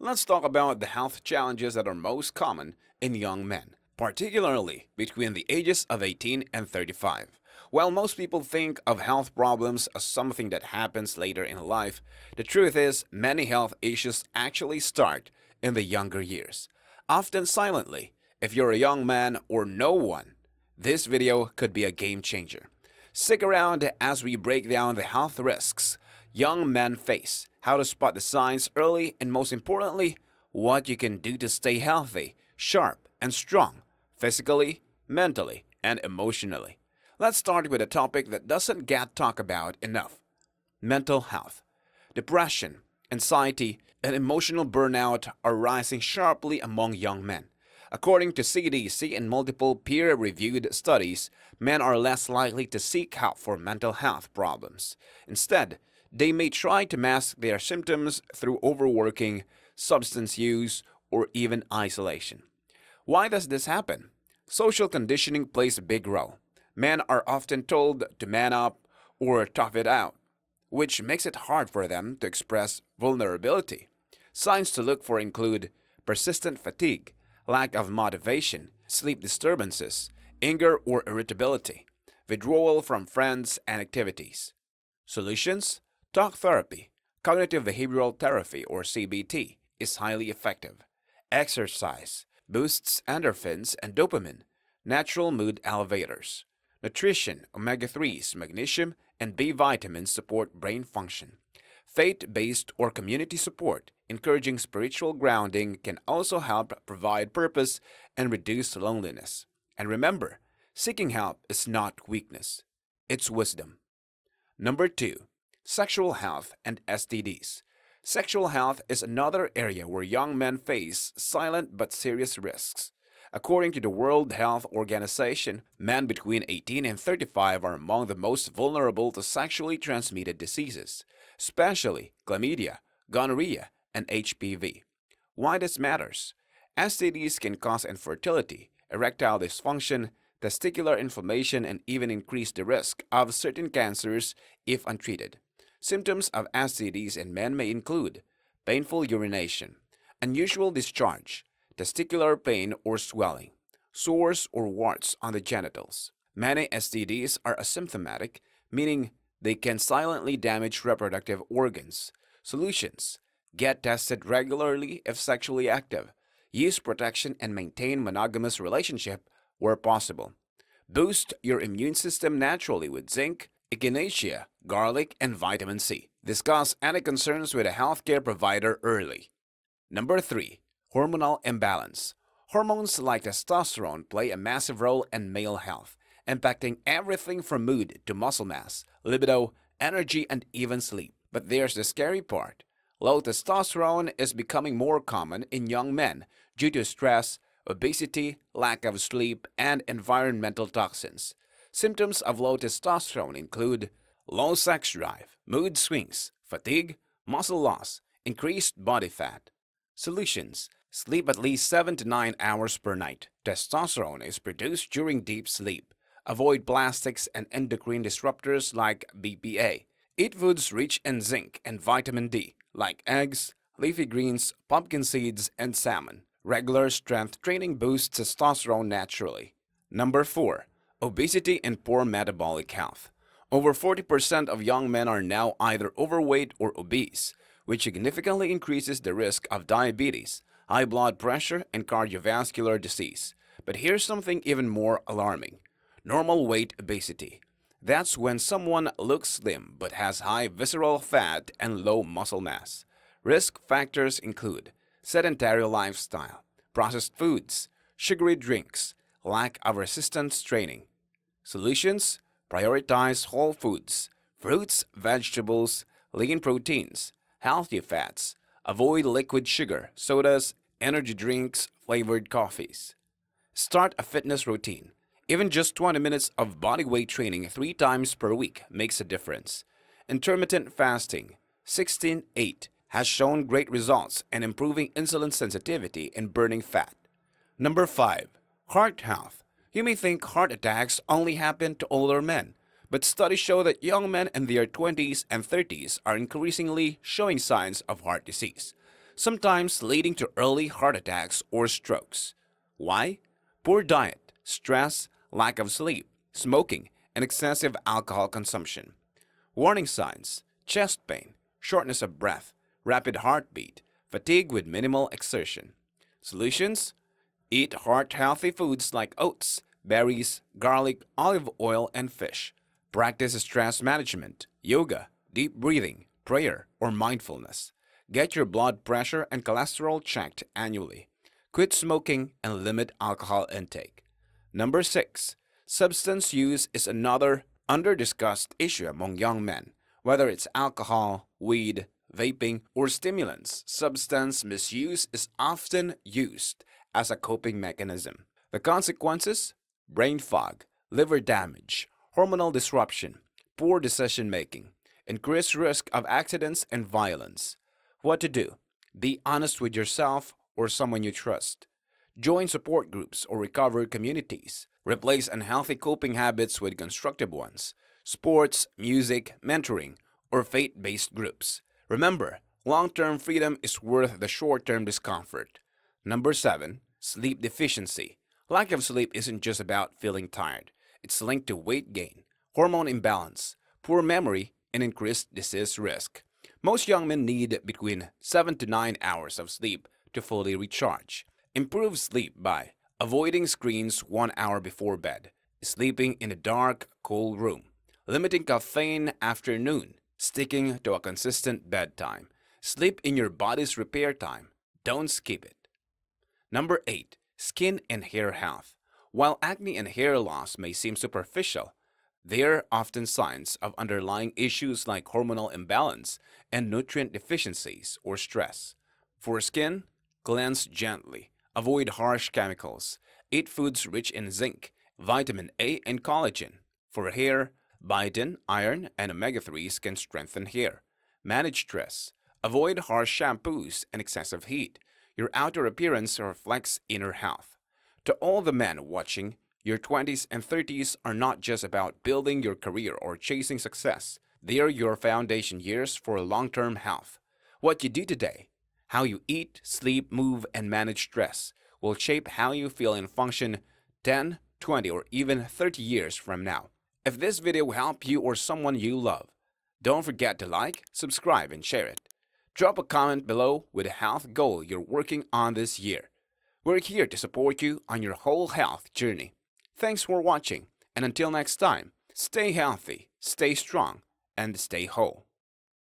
Let's talk about the health challenges that are most common in young men, particularly between the ages of 18 and 35. While most people think of health problems as something that happens later in life, the truth is many health issues actually start in the younger years, often silently. If you're a young man or no one, this video could be a game changer. Stick around as we break down the health risks young men face, how to spot the signs early, and most importantly, what you can do to stay healthy, sharp, and strong, physically, mentally, and emotionally. Let's start with a topic that doesn't get talked about enough: mental health. Depression, anxiety, and emotional burnout are rising sharply among young men. According to CDC and multiple peer reviewed studies, men are less likely to seek help for mental health problems. Instead, they may try to mask their symptoms through overworking, substance use, or even isolation. Why does this happen? Social conditioning plays a big role. Men are often told to man up or tough it out, which makes it hard for them to express vulnerability. Signs to look for include persistent fatigue, lack of motivation, sleep disturbances, anger or irritability, withdrawal from friends and activities. Solutions: talk therapy, cognitive behavioral therapy or CBT, is highly effective. Exercise boosts endorphins and dopamine, natural mood elevators. Nutrition, omega 3s, magnesium, and B vitamins support brain function. Faith-based or community support, encouraging spiritual grounding, can also help provide purpose and reduce loneliness. And remember, seeking help is not weakness, it's wisdom. Number 2. Sexual health and STDs. Sexual health is another area where young men face silent but serious risks. According to the World Health Organization, men between 18 and 35 are among the most vulnerable to sexually transmitted diseases, especially chlamydia, gonorrhea, and HPV. Why this matters? STDs can cause infertility, erectile dysfunction, testicular inflammation, and even increase the risk of certain cancers if untreated. Symptoms of STDs in men may include painful urination, unusual discharge, testicular pain or swelling, sores or warts on the genitals. Many STDs are asymptomatic, meaning they can silently damage reproductive organs. Solutions: get tested regularly if sexually active, use protection, and maintain monogamous relationship where possible. Boost your immune system naturally with zinc, echinacea, garlic, and vitamin C. Discuss any concerns with a healthcare provider early. Number 3. Hormonal imbalance. Hormones like testosterone play a massive role in male health, impacting everything from mood to muscle mass, libido, energy, and even sleep. But there's the scary part. Low testosterone is becoming more common in young men due to stress, obesity, lack of sleep, and environmental toxins. Symptoms of low testosterone include low sex drive, mood swings, fatigue, muscle loss, increased body fat. Solutions: sleep at least 7 to 9 hours per night. Testosterone is produced during deep sleep. Avoid plastics and endocrine disruptors like BPA. Eat foods rich in zinc and vitamin D, like eggs, leafy greens, pumpkin seeds, and salmon. Regular strength training boosts testosterone naturally. Number 4. Obesity and poor metabolic health. Over 40% of young men are now either overweight or obese, which significantly increases the risk of diabetes, high blood pressure, and cardiovascular disease. But here's something even more alarming: normal weight obesity. That's when someone looks slim but has high visceral fat and low muscle mass. Risk factors include sedentary lifestyle, processed foods, sugary drinks, lack of resistance training. Solutions: prioritize whole foods, fruits, vegetables, lean proteins, healthy fats. Avoid liquid sugar, sodas, energy drinks, flavored coffees. Start a fitness routine. Even just 20 minutes of bodyweight training 3 times per week makes a difference. Intermittent fasting, 16-8, has shown great results in improving insulin sensitivity and burning fat. Number 5. Heart health. You may think heart attacks only happen to older men, but studies show that young men in their 20s and 30s are increasingly showing signs of heart disease. sometimes leading to early heart attacks or strokes. Why? Poor diet, stress, lack of sleep, smoking, and excessive alcohol consumption. Warning signs: chest pain, shortness of breath, rapid heartbeat, fatigue with minimal exertion. Solutions: eat heart-healthy foods like oats, berries, garlic, olive oil, and fish. Practice stress management, yoga, deep breathing, prayer, or mindfulness. Get your blood pressure and cholesterol checked annually. Quit smoking and limit alcohol intake. Number 6. Substance use is another under-discussed issue among young men. Whether it's alcohol, weed, vaping, or stimulants, substance misuse is often used as a coping mechanism. The consequences: brain fog, liver damage, hormonal disruption, poor decision making, increased risk of accidents and violence. What to do? Be honest with yourself or someone you trust. Join support groups or recovery communities. Replace unhealthy coping habits with constructive ones: sports, music, mentoring, or faith-based groups. Remember, long-term freedom is worth the short-term discomfort. Number 7. Sleep deficiency. Lack of sleep isn't just about feeling tired. It's linked to weight gain, hormone imbalance, poor memory, and increased disease risk. Most young men need between 7 to 9 hours of sleep to fully recharge. Improve sleep by avoiding screens 1 hour before bed, sleeping in a dark, cool room, limiting caffeine after noon, sticking to a consistent bedtime. Sleep in your body's repair time. Don't skip it. Number 8. Skin and hair health. While acne and hair loss may seem superficial, they're often signs of underlying issues like hormonal imbalance and nutrient deficiencies or stress. For skin, cleanse gently. Avoid harsh chemicals. Eat foods rich in zinc, vitamin A, and collagen. For hair, biotin, iron, and omega-3s can strengthen hair. Manage stress. Avoid harsh shampoos and excessive heat. Your outer appearance reflects inner health. To all the men watching, your 20s and 30s are not just about building your career or chasing success. They are your foundation years for long-term health. What you do today, how you eat, sleep, move, and manage stress will shape how you feel and function 10, 20, or even 30 years from now. If this video helped you or someone you love, don't forget to like, subscribe, and share it. Drop a comment below with a health goal you're working on this year. We're here to support you on your whole health journey. Thanks for watching, and until next time, stay healthy, stay strong, and stay whole.